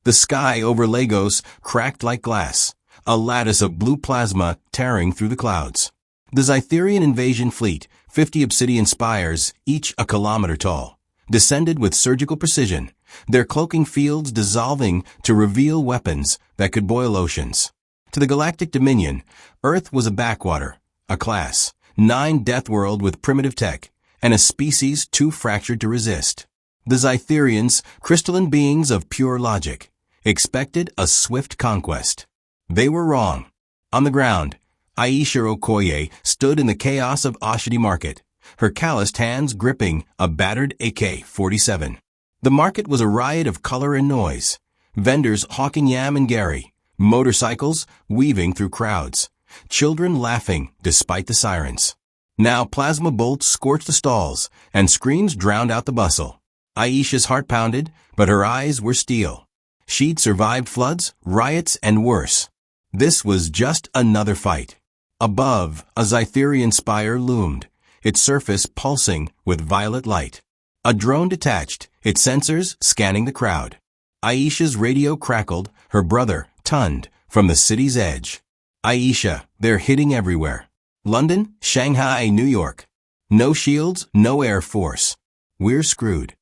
The sky over Lagos cracked like glass, a lattice of blue plasma tearing through the clouds. The Zytherian invasion fleet, 50 obsidian spires, each a kilometer tall, descended with surgical precision, their cloaking fields dissolving to reveal weapons that could boil oceans. To the galactic dominion, Earth was a backwater, a class 9 death world with primitive tech, and a species too fractured to resist. The Zytherians, crystalline beings of pure logic, expected a swift conquest. They were wrong. On the ground, Aisha Okoye stood in the chaos of Oshodi Market, her calloused hands gripping a battered AK-47. The market was a riot of color and noise. Vendors hawking yam and gari, motorcycles weaving through crowds, children laughing despite the sirens. Now plasma bolts scorched the stalls, and screams drowned out the bustle. Aisha's heart pounded, but her eyes were steel. She'd survived floods, riots, and worse. This was just another fight. Above, a Zytherian spire loomed, its surface pulsing with violet light. A drone detached, its sensors scanning the crowd. Aisha's radio crackled, her brother tunned from the city's edge. Aisha, they're hitting everywhere. London, Shanghai, New York. No shields, no air force. We're screwed.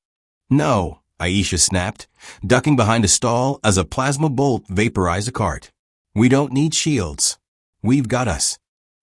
No, Aisha snapped, ducking behind a stall as a plasma bolt vaporized a cart. We don't need shields. We've got us.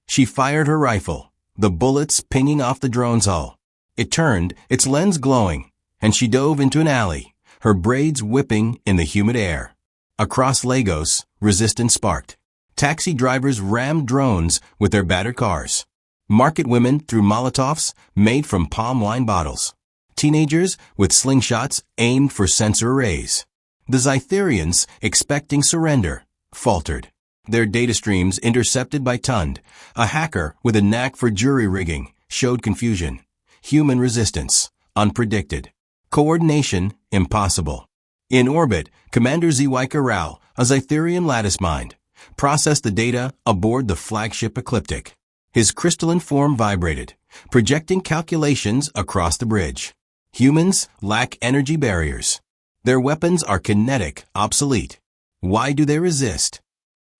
She fired her rifle, the bullets pinging off the drone's hull. It turned, its lens glowing, and she dove into an alley, her braids whipping in the humid air. Across Lagos, resistance sparked. Taxi drivers rammed drones with their battered cars. Market women threw Molotovs made from palm wine bottles. Teenagers with slingshots aimed for sensor arrays. The Zytherians, expecting surrender, faltered. Their data streams intercepted by Tund, a hacker with a knack for jury rigging, showed confusion. Human resistance, unpredicted. Coordination, impossible. In orbit, Commander Ziwaika Rao, a Zytherian lattice mind, processed the data aboard the flagship Ecliptic. His crystalline form vibrated, projecting calculations across the bridge. Humans lack energy barriers. Their weapons are kinetic, obsolete. Why do they resist?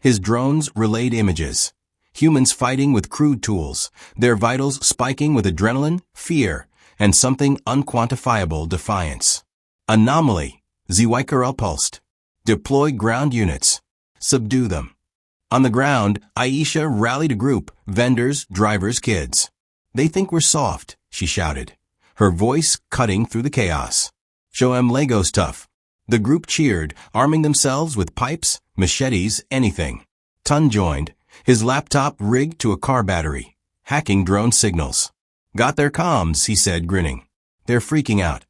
His drones relayed images. Humans fighting with crude tools, their vitals spiking with adrenaline, fear, and something unquantifiable defiance. Anomaly. Ziwaika pulsed. Deploy ground units. Subdue them. On the ground, Aisha rallied a group, vendors, drivers, kids. They think we're soft, she shouted, her voice cutting through the chaos. Show 'em Lagos tough. The group cheered, arming themselves with pipes, machetes, anything. Tun joined, his laptop rigged to a car battery, hacking drone signals. Got their comms, he said, grinning. They're freaking out.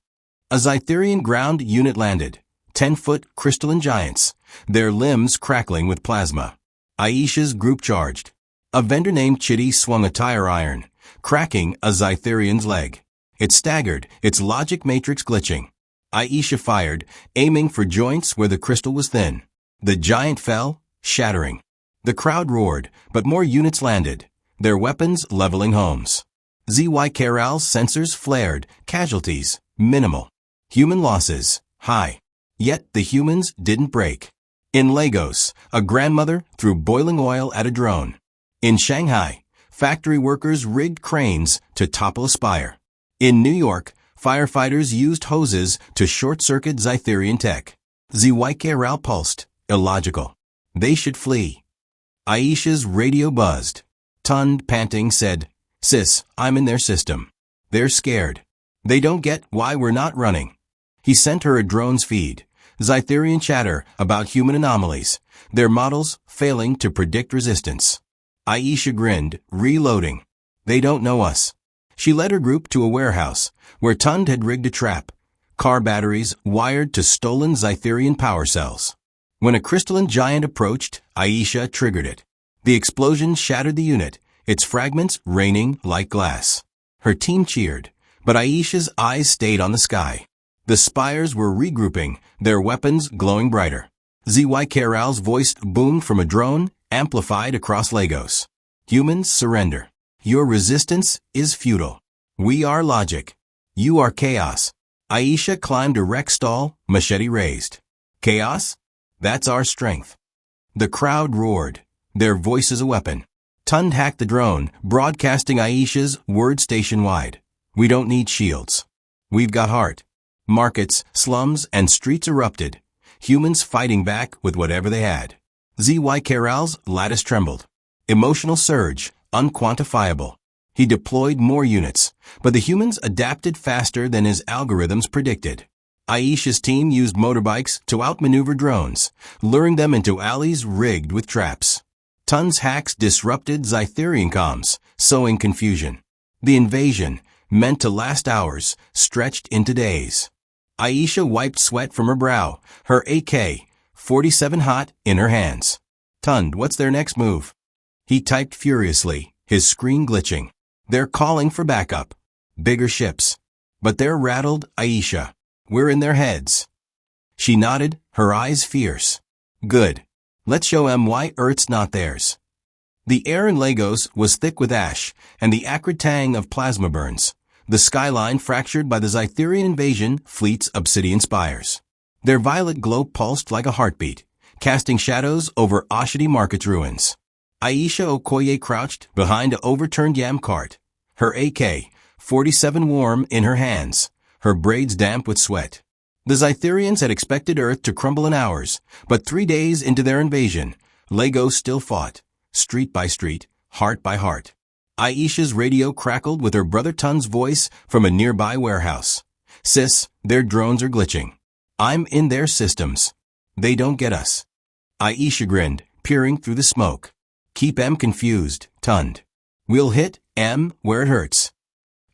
A Zytherian ground unit landed, 10-foot crystalline giants, their limbs crackling with plasma. Aisha's group charged. A vendor named Chitty swung a tire iron, cracking a Zytherian's leg. It staggered, its logic matrix glitching. Aisha fired, aiming for joints where the crystal was thin. The giant fell, shattering. The crowd roared, but more units landed, their weapons leveling homes. ZY-Keral's sensors flared, casualties minimal. Human losses high. Yet the humans didn't break. In Lagos, a grandmother threw boiling oil at a drone. In Shanghai, factory workers rigged cranes to topple a spire. In New York, firefighters used hoses to short-circuit Zytherian tech. Ziwaika pulsed, illogical. They should flee. Aisha's radio buzzed. Tund, panting, said, Sis, I'm in their system. They're scared. They don't get why we're not running. He sent her a drone's feed. Zytherian chatter about human anomalies, their models failing to predict resistance. Aisha grinned, reloading. They don't know us. She led her group to a warehouse, where Tund had rigged a trap, car batteries wired to stolen Zytherian power cells. When a crystalline giant approached, Aisha triggered it. The explosion shattered the unit, its fragments raining like glass. Her team cheered, but Aisha's eyes stayed on the sky. The spires were regrouping, their weapons glowing brighter. ZY-Keral's voice boomed from a drone, amplified across Lagos. Humans surrender. Your resistance is futile. We are logic. You are chaos. Aisha climbed a wreck stall, machete raised. Chaos? That's our strength. The crowd roared, their voices a weapon. Tund hacked the drone, broadcasting Aisha's word station-wide. We don't need shields. We've got heart. Markets, slums, and streets erupted. Humans fighting back with whatever they had. ZY Caral's lattice trembled. Emotional surge, unquantifiable. He deployed more units, but the humans adapted faster than his algorithms predicted. Aisha's team used motorbikes to outmaneuver drones, luring them into alleys rigged with traps. Tund's hacks disrupted Zytherian comms, sowing confusion. The invasion, meant to last hours, stretched into days. Aisha wiped sweat from her brow, her AK-47 hot in her hands. Tund, what's their next move? He typed furiously, his screen glitching. They're calling for backup. Bigger ships. But they're rattled, Aisha. We're in their heads. She nodded, her eyes fierce. Good. Let's show 'em why Earth's not theirs. The air in Lagos was thick with ash and the acrid tang of plasma burns. The skyline fractured by the Zytherian invasion fleet's obsidian spires. Their violet glow pulsed like a heartbeat, casting shadows over Oshodi Market's ruins. Aisha Okoye crouched behind an overturned yam cart, her AK-47 warm in her hands, her braids damp with sweat. The Zytherians had expected Earth to crumble in hours, but 3 days into their invasion, Lagos still fought, street by street, heart by heart. Aisha's radio crackled with her brother Tund's voice from a nearby warehouse. Sis, their drones are glitching. I'm in their systems. They don't get us. Aisha grinned, peering through the smoke. Keep 'em confused, Tund. We'll hit 'em where it hurts.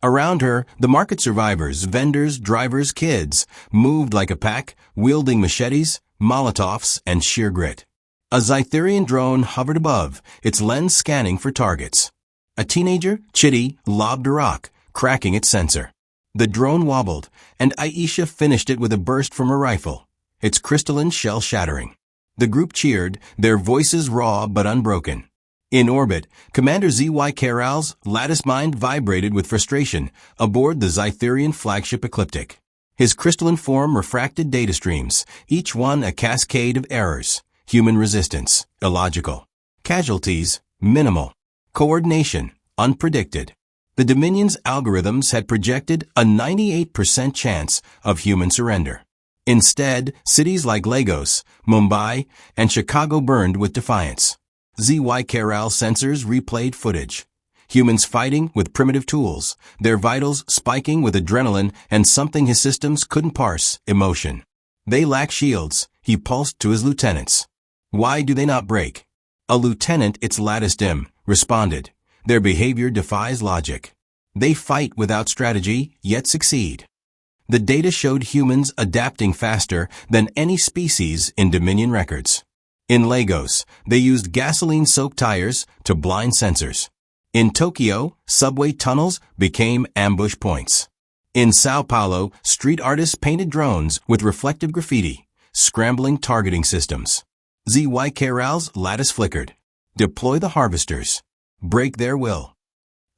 Around her, the market survivors, vendors, drivers, kids, moved like a pack, wielding machetes, Molotovs, and sheer grit. A Zytherian drone hovered above, its lens scanning for targets. A teenager, Chitty, lobbed a rock, cracking its sensor. The drone wobbled, and Aisha finished it with a burst from her rifle, its crystalline shell shattering. The group cheered, their voices raw but unbroken. In orbit, Commander ZY Caral's lattice mind vibrated with frustration aboard the Zytherian flagship Ecliptic. His crystalline form refracted data streams, each one a cascade of errors. Human resistance, illogical. Casualties, minimal. Coordination, unpredicted. The Dominion's algorithms had projected a 98% chance of human surrender. Instead, cities like Lagos, Mumbai, and Chicago burned with defiance. ZY Caral sensors replayed footage. Humans fighting with primitive tools, their vitals spiking with adrenaline and something his systems couldn't parse, emotion. They lack shields, he pulsed to his lieutenants. Why do they not break? A lieutenant, its lattice dim, responded. Their behavior defies logic. They fight without strategy, yet succeed. The data showed humans adapting faster than any species in Dominion records. In Lagos, they used gasoline-soaked tires to blind sensors. In Tokyo, subway tunnels became ambush points. In Sao Paulo, street artists painted drones with reflective graffiti, scrambling targeting systems. ZY Caral's lattice flickered. Deploy the harvesters. Break their will.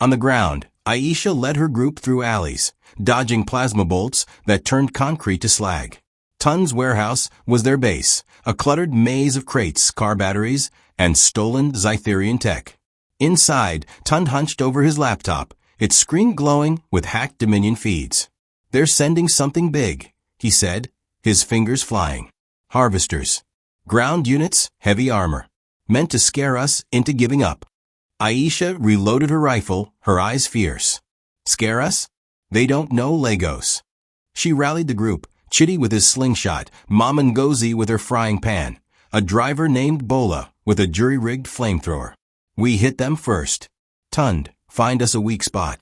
On the ground, Aisha led her group through alleys, dodging plasma bolts that turned concrete to slag. Tund's warehouse was their base, a cluttered maze of crates, car batteries, and stolen Zytherian tech. Inside, Tund hunched over his laptop, its screen glowing with hacked Dominion feeds. They're sending something big, he said, his fingers flying. Harvesters. Ground units, heavy armor. Meant to scare us into giving up. Aisha reloaded her rifle, her eyes fierce. Scare us? They don't know Lagos. She rallied the group, Chitty with his slingshot, Mom Ngozi with her frying pan, a driver named Bola with a jury-rigged flamethrower. We hit them first. Tund, find us a weak spot.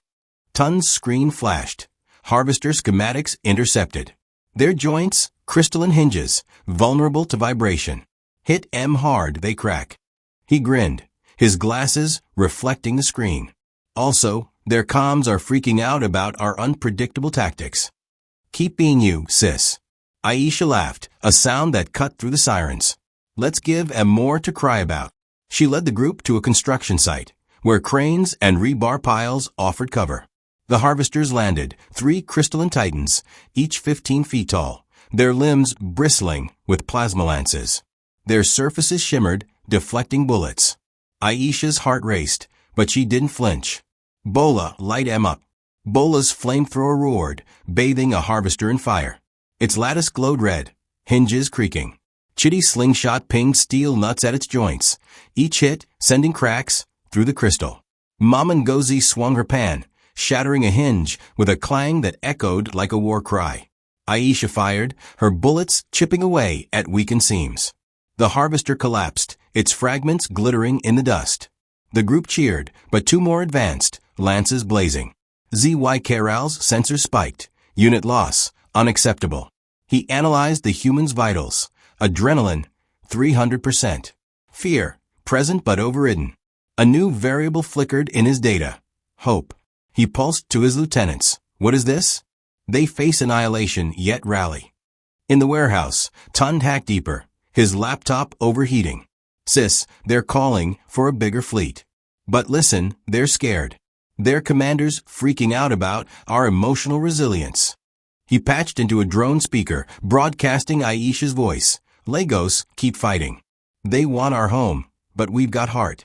Tund's screen flashed. Harvester schematics intercepted. Their joints, crystalline hinges, vulnerable to vibration. Hit 'em hard, they crack. He grinned, his glasses reflecting the screen. Also, their comms are freaking out about our unpredictable tactics. Keep being you, sis. Aisha laughed, a sound that cut through the sirens. Let's give 'em more to cry about. She led the group to a construction site, where cranes and rebar piles offered cover. The harvesters landed, 3 crystalline titans, each 15 feet tall, their limbs bristling with plasma lances. Their surfaces shimmered, deflecting bullets. Aisha's heart raced, but she didn't flinch. Bola, light em up. Bola's flamethrower roared, bathing a harvester in fire. Its lattice glowed red, hinges creaking. Chitty's slingshot pinged steel nuts at its joints, each hit sending cracks through the crystal. Mama Ngozi swung her pan, shattering a hinge with a clang that echoed like a war cry. Aisha fired, her bullets chipping away at weakened seams. The harvester collapsed, its fragments glittering in the dust. The group cheered, but two more advanced, lances blazing. ZY-Karal's sensor spiked. Unit loss, unacceptable. He analyzed the human's vitals. Adrenaline, 300%. Fear, present but overridden. A new variable flickered in his data. Hope. He pulsed to his lieutenants. What is this? They face annihilation yet rally. In the warehouse, Tund hacked deeper, his laptop overheating. Sis, they're calling for a bigger fleet. But listen, they're scared. Their commander's freaking out about our emotional resilience. He patched into a drone speaker, broadcasting Aisha's voice. Lagos, keep fighting. They want our home, but we've got heart.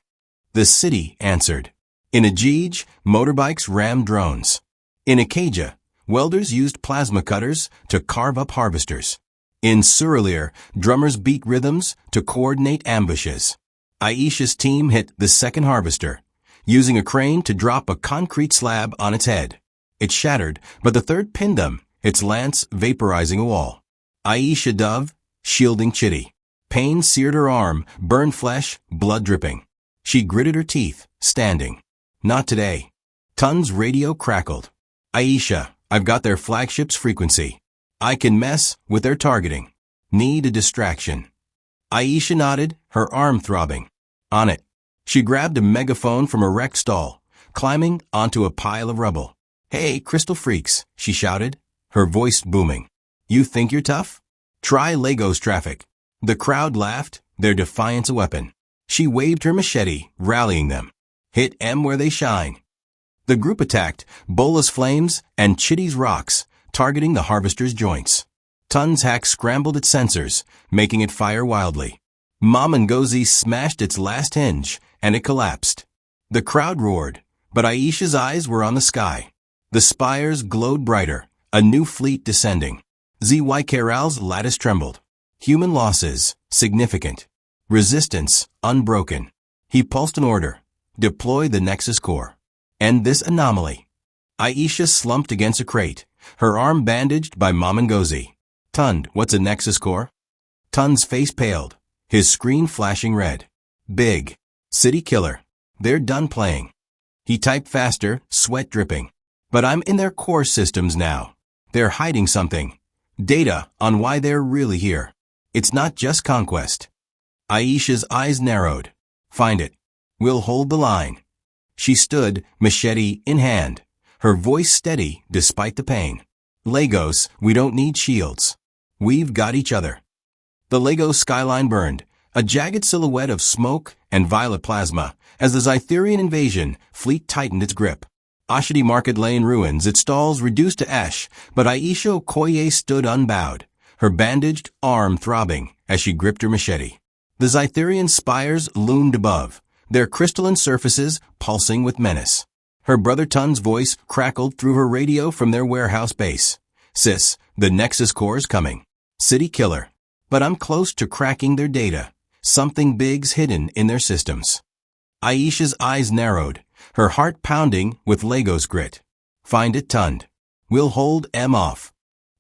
The city answered. In Ajij, motorbikes rammed drones. In Ikeja, welders used plasma cutters to carve up harvesters. In Surulere, drummers beat rhythms to coordinate ambushes. Aisha's team hit the second harvester, using a crane to drop a concrete slab on its head. It shattered, but the third pinned them, its lance vaporizing a wall. Aisha dove, shielding Chitty. Pain seared her arm, burned flesh, blood dripping. She gritted her teeth, standing. Not today. Tund's radio crackled. Aisha, I've got their flagship's frequency. I can mess with their targeting. Need a distraction. Aisha nodded, her arm throbbing. On it. She grabbed a megaphone from a wrecked stall, climbing onto a pile of rubble. Hey, crystal freaks, she shouted, her voice booming. You think you're tough? Try Lagos traffic. The crowd laughed, their defiance a weapon. She waved her machete, rallying them. Hit M where they shine. The group attacked, Bola's flames and Chitty's rocks, targeting the harvester's joints. Tund's hack scrambled its sensors, making it fire wildly. Mama Ngozi smashed its last hinge, and it collapsed. The crowd roared, but Aisha's eyes were on the sky. The spires glowed brighter, a new fleet descending. ZY-Karal's lattice trembled. Human losses, significant. Resistance, unbroken. He pulsed an order. Deploy the Nexus core. End this anomaly. Aisha slumped against a crate, her arm bandaged by Mama Ngozi. Tund, what's a Nexus core? Tund's face paled, his screen flashing red. Big. City killer. They're done playing. He typed faster, sweat dripping. But I'm in their core systems now. They're hiding something. Data on why they're really here. It's not just conquest. Aisha's eyes narrowed. Find it. We'll hold the line. She stood, machete in hand, her voice steady despite the pain. Lagos, we don't need shields. We've got each other. The Lagos skyline burned, a jagged silhouette of smoke and violet plasma, as the Zytherian invasion fleet tightened its grip. Ashidi Market lay in ruins, its stalls reduced to ash, but Aisha Okoye stood unbowed, her bandaged arm throbbing as she gripped her machete. The Zytherian spires loomed above, their crystalline surfaces pulsing with menace. Her brother Tund's voice crackled through her radio from their warehouse base. Sis, the Nexus core's coming. City killer. But I'm close to cracking their data. Something big's hidden in their systems. Aisha's eyes narrowed, her heart pounding with Lagos grit. Find it, Tund. We'll hold M off.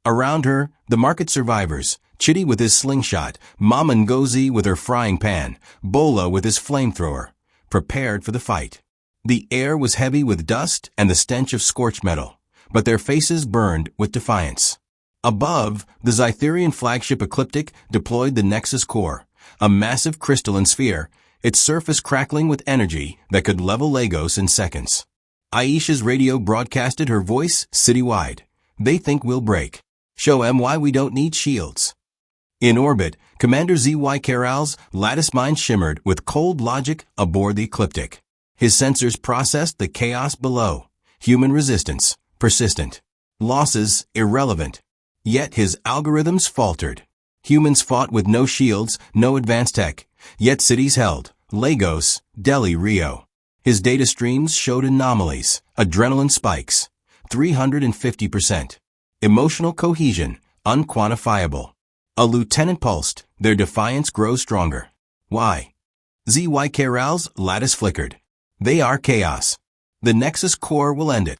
Around her, the market survivors, Chitty with his slingshot, Mama Ngozi with her frying pan, Bola with his flamethrower, prepared for the fight. The air was heavy with dust and the stench of scorched metal, but their faces burned with defiance. Above, the Zytherian flagship Ecliptic deployed the Nexus core, a massive crystalline sphere, its surface crackling with energy that could level Lagos in seconds. Aisha's radio broadcasted her voice citywide. They think we'll break. Show them why we don't need shields. In orbit, Commander ZY-Karal's lattice mind shimmered with cold logic aboard the Ecliptic. His sensors processed the chaos below. Human resistance, persistent. Losses, irrelevant. Yet his algorithms faltered. Humans fought with no shields, no advanced tech, yet cities held. Lagos, Delhi, Rio. His data streams showed anomalies, adrenaline spikes, 350%. Emotional cohesion, unquantifiable. A lieutenant pulsed, their defiance grows stronger. Why? ZY-Keral's lattice flickered. They are chaos. The Nexus core will end it.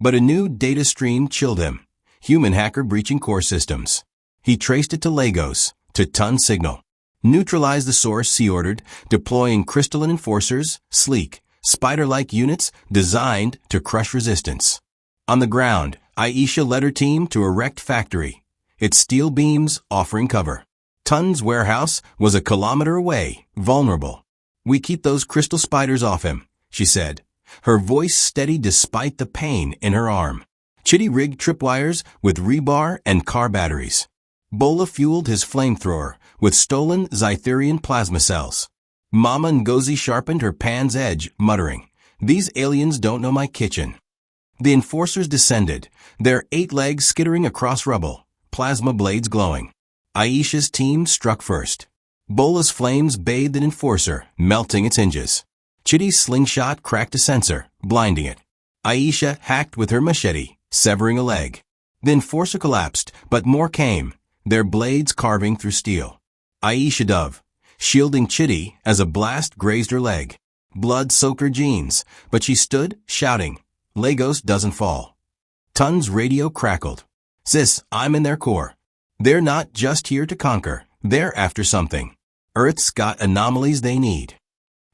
But a new data stream chilled him. Human hacker breaching core systems. He traced it to Lagos, to Ton signal. Neutralize the source, he ordered, deploying crystalline enforcers, sleek, spider-like units designed to crush resistance. On the ground, Aisha led her team to erect factory, its steel beams offering cover. Ton's warehouse was a kilometer away, vulnerable. We keep those crystal spiders off him, she said, her voice steady despite the pain in her arm. Chitty rigged tripwires with rebar and car batteries. Bola fueled his flamethrower with stolen Zytherian plasma cells. Mama Ngozi sharpened her pan's edge, muttering, "These aliens don't know my kitchen." The enforcers descended, their 8 legs skittering across rubble, plasma blades glowing. Aisha's team struck first. Bola's flames bathed an enforcer, melting its hinges. Chitty's slingshot cracked a sensor, blinding it. Aisha hacked with her machete, severing a leg. The enforcer collapsed, but more came, their blades carving through steel. Aisha dove, shielding Chitty as a blast grazed her leg. Blood soaked her jeans, but she stood, shouting, "Lagos doesn't fall." Ton's radio crackled. "Sis, I'm in their core. They're not just here to conquer, they're after something. Earth's got anomalies they need."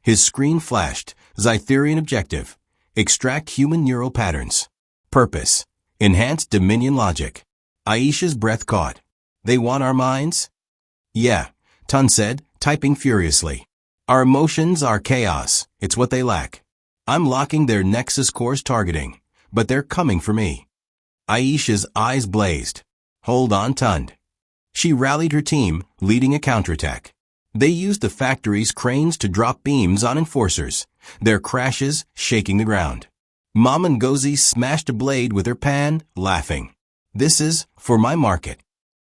His screen flashed, Zytherian objective, extract human neural patterns. Purpose, enhance Dominion logic. Aisha's breath caught. "They want our minds?" "Yeah," Ton said, typing furiously. "Our emotions are chaos, it's what they lack. I'm locking their Nexus core's targeting, but they're coming for me." Aisha's eyes blazed. "Hold on, Ton." She rallied her team, leading a counterattack. They used the factory's cranes to drop beams on enforcers, their crashes shaking the ground. Mama Ngozi smashed a blade with her pan, laughing. "This is for my market."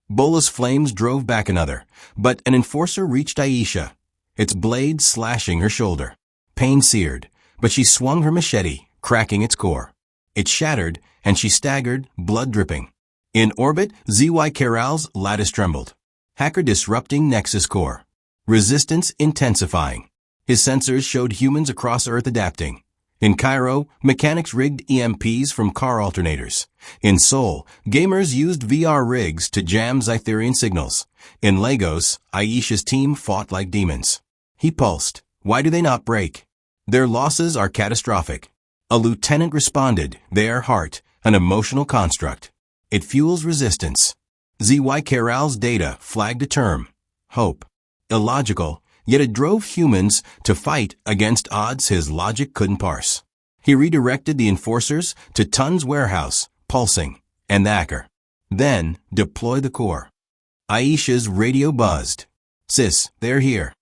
Bola's flames drove back another, but an enforcer reached Aisha, its blade slashing her shoulder. Pain seared, but she swung her machete, cracking its core. It shattered, and she staggered, blood dripping. In orbit, ZY-Keral's lattice trembled. Hacker disrupting Nexus core. Resistance intensifying. His sensors showed humans across Earth adapting. In Cairo, mechanics rigged EMPs from car alternators. In Seoul, gamers used VR rigs to jam Zytherian signals. In Lagos, Aisha's team fought like demons. He pulsed. "Why do they not break?" "Their losses are catastrophic." A lieutenant responded, "Their heart, an emotional construct. It fuels resistance." ZY-Keral's data flagged a term, hope. Illogical, yet it drove humans to fight against odds his logic couldn't parse. He redirected the enforcers to Ton's warehouse, pulsing, and the hacker. Then, deploy the core. Aisha's radio buzzed. "Sis, they're here."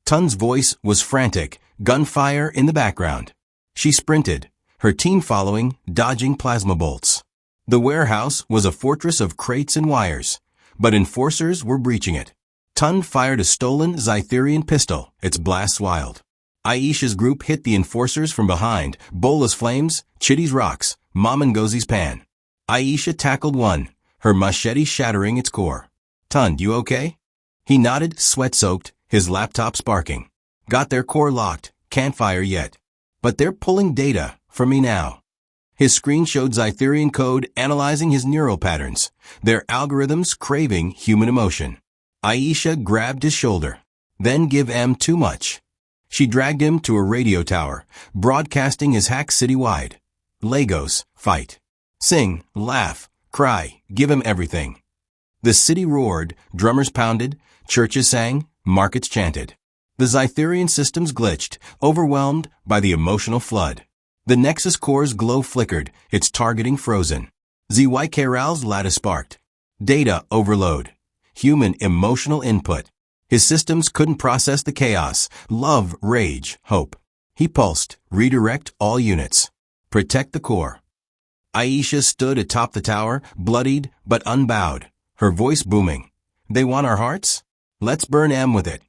Ton's voice was frantic, gunfire in the background. She sprinted, her team following, dodging plasma bolts. The warehouse was a fortress of crates and wires, but enforcers were breaching it. Ton fired a stolen Zytherian pistol, its blasts wild. Aisha's group hit the enforcers from behind, Bola's flames, Chitty's rocks, Mama Ngozi's pan. Aisha tackled one, her machete shattering its core. "Ton, you okay?" He nodded, sweat-soaked, his laptop sparking. "Got their core locked, can't fire yet. But they're pulling data from me now." His screen showed Zytherian code analyzing his neural patterns, their algorithms craving human emotion. Aisha grabbed his shoulder. "Then give M too much." She dragged him to a radio tower, broadcasting his hack citywide. "Lagos, fight. Sing, laugh, cry, give him everything." The city roared, drummers pounded, churches sang, markets chanted. The Zytherian systems glitched, overwhelmed by the emotional flood. The Nexus core's glow flickered, its targeting frozen. ZY-Keral's lattice sparked. Data overload. Human emotional input. His systems couldn't process the chaos, love, rage, hope. He pulsed, redirect all units. Protect the core. Aisha stood atop the tower, bloodied but unbowed, her voice booming. They want our hearts? Let's burn M with it.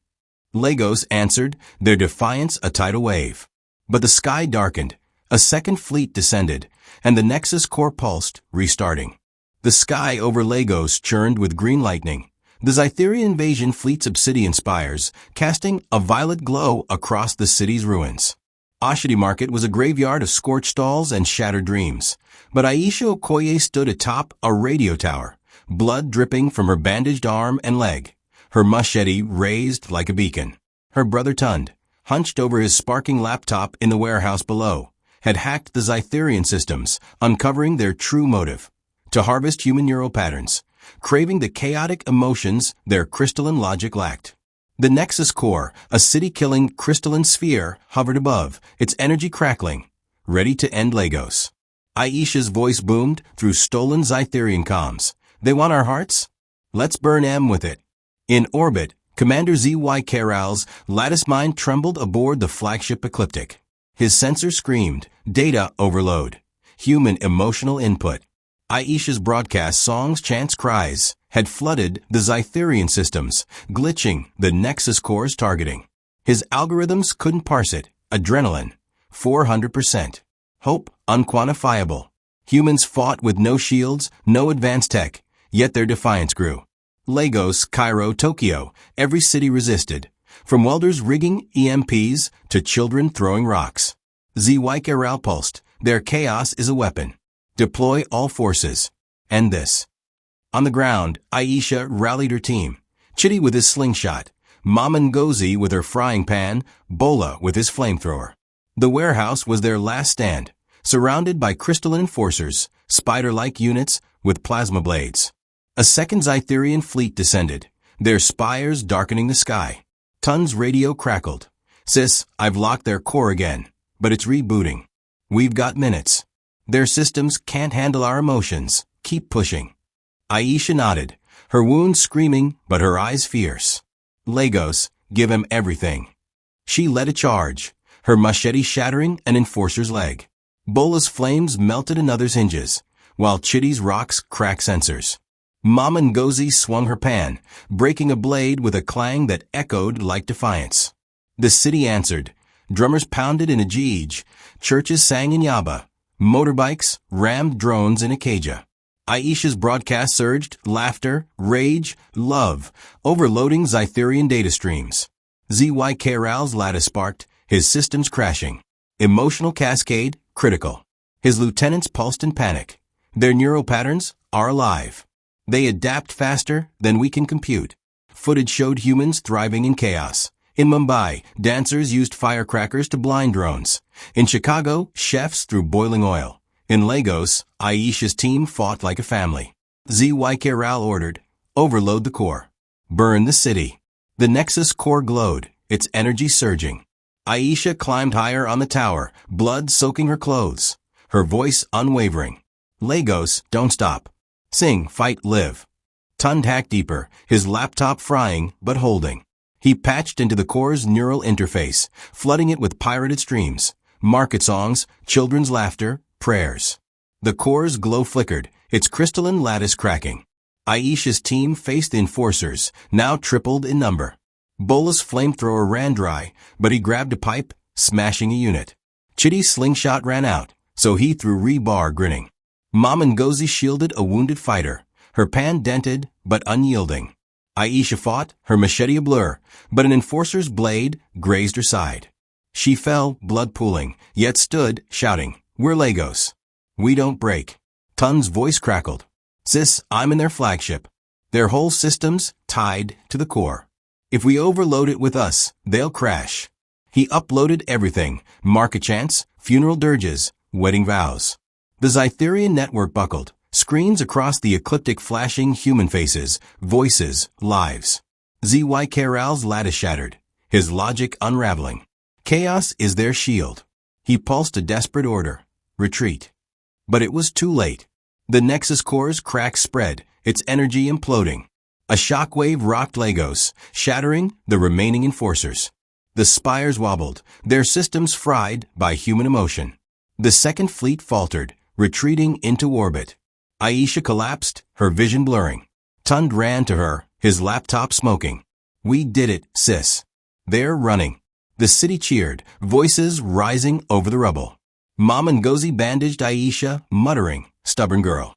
Lagos answered, their defiance a tidal wave. But the sky darkened, a second fleet descended, and the Nexus core pulsed, restarting. The sky over Lagos churned with green lightning. The Zytherian invasion fleet's obsidian spires, casting a violet glow across the city's ruins. Oshodi Market was a graveyard of scorched stalls and shattered dreams. But Aisha Okoye stood atop a radio tower, blood dripping from her bandaged arm and leg, her machete raised like a beacon. Her brother Tund, hunched over his sparking laptop in the warehouse below, had hacked the Zytherian systems, uncovering their true motive: to harvest human neural patterns, craving the chaotic emotions their crystalline logic lacked. The Nexus core, a city-killing crystalline sphere, hovered above, its energy crackling, ready to end Lagos. Aisha's voice boomed through stolen Zytherian comms. They want our hearts? Let's burn M with it. In orbit, Commander Z.Y. Caral's lattice mind trembled aboard the flagship Ecliptic. His sensor screamed, data overload, human emotional input. Aisha's broadcast songs, chants, cries had flooded the Zytherian systems, glitching the Nexus core's targeting. His algorithms couldn't parse it. Adrenaline, 400%. Hope, unquantifiable. Humans fought with no shields, no advanced tech, yet their defiance grew. Lagos, Cairo, Tokyo, every city resisted. From welders rigging EMPs to children throwing rocks. Z.Y. Caral pulsed, their chaos is a weapon. Deploy all forces. End this. On the ground, Aisha rallied her team. Chitty with his slingshot, Mama Ngozi with her frying pan, Bola with his flamethrower. The warehouse was their last stand, surrounded by crystalline enforcers, spider-like units with plasma blades. A second Zytherian fleet descended, their spires darkening the sky. Tund's radio crackled. Sis, I've locked their core again, but it's rebooting. We've got minutes. Their systems can't handle our emotions. Keep pushing. Aisha nodded, her wounds screaming, but her eyes fierce. Lagos, give him everything. She led a charge, her machete shattering an enforcer's leg. Bola's flames melted another's hinges, while Chitty's rocks cracked sensors. Mama Ngozi swung her pan, breaking a blade with a clang that echoed like defiance. The city answered. Drummers pounded in a Ajeej, churches sang in Yaba, motorbikes rammed drones in Ikeja. Aisha's broadcast surged, laughter, rage, love, overloading Zytherian data streams. Z.Y. Caral's lattice sparked, his systems crashing. Emotional cascade, critical. His lieutenants pulsed in panic. Their neural patterns are alive. They adapt faster than we can compute. Footage showed humans thriving in chaos. In Mumbai, dancers used firecrackers to blind drones. In Chicago, chefs threw boiling oil. In Lagos, Aisha's team fought like a family. Z.Y. Caral ordered, overload the core. Burn the city. The Nexus core glowed, its energy surging. Aisha climbed higher on the tower, blood soaking her clothes, her voice unwavering. Lagos, don't stop. Sing, fight, live. Tund hacked deeper, his laptop frying but holding. He patched into the core's neural interface, flooding it with pirated streams, market songs, children's laughter, prayers. The core's glow flickered, its crystalline lattice cracking. Aisha's team faced the enforcers, now tripled in number. Bola's flamethrower ran dry, but he grabbed a pipe, smashing a unit. Chitty's slingshot ran out, so he threw rebar, grinning. Mama Ngozi shielded a wounded fighter, her pan dented but unyielding. Aisha fought, her machete a blur, but an enforcer's blade grazed her side. She fell, blood pooling, yet stood, shouting, we're Lagos. We don't break. Tund's voice crackled. Sis, I'm in their flagship. Their whole system's tied to the core. If we overload it with us, they'll crash. He uploaded everything, market chants, funeral dirges, wedding vows. The Zytherian network buckled, screens across the ecliptic flashing human faces, voices, lives. Z.Y. Caral's lattice shattered, his logic unraveling. Chaos is their shield. He pulsed a desperate order. Retreat. But it was too late. The Nexus core's cracks spread, its energy imploding. A shockwave rocked Lagos, shattering the remaining enforcers. The spires wobbled, their systems fried by human emotion. The second fleet faltered, retreating into orbit. Aisha collapsed, her vision blurring. Tund ran to her, his laptop smoking. We did it, sis. They're running. The city cheered, voices rising over the rubble. Mom and Gozi bandaged Aisha, muttering, stubborn girl.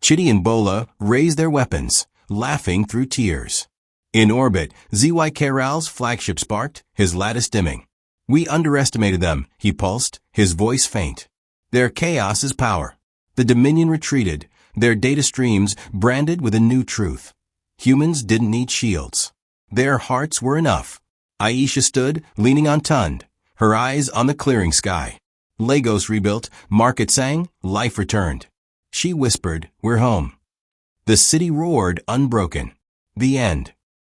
Chitty and Bola raised their weapons, laughing through tears. In orbit, ZY Keral's flagship sparked, his lattice dimming. We underestimated them, he pulsed, his voice faint. Their chaos is power. The Dominion retreated, their data streams branded with a new truth. Humans didn't need shields. Their hearts were enough. Aisha stood, leaning on Tund, her eyes on the clearing sky. Lagos rebuilt, market sang, life returned. She whispered, we're home. The city roared, unbroken. The end.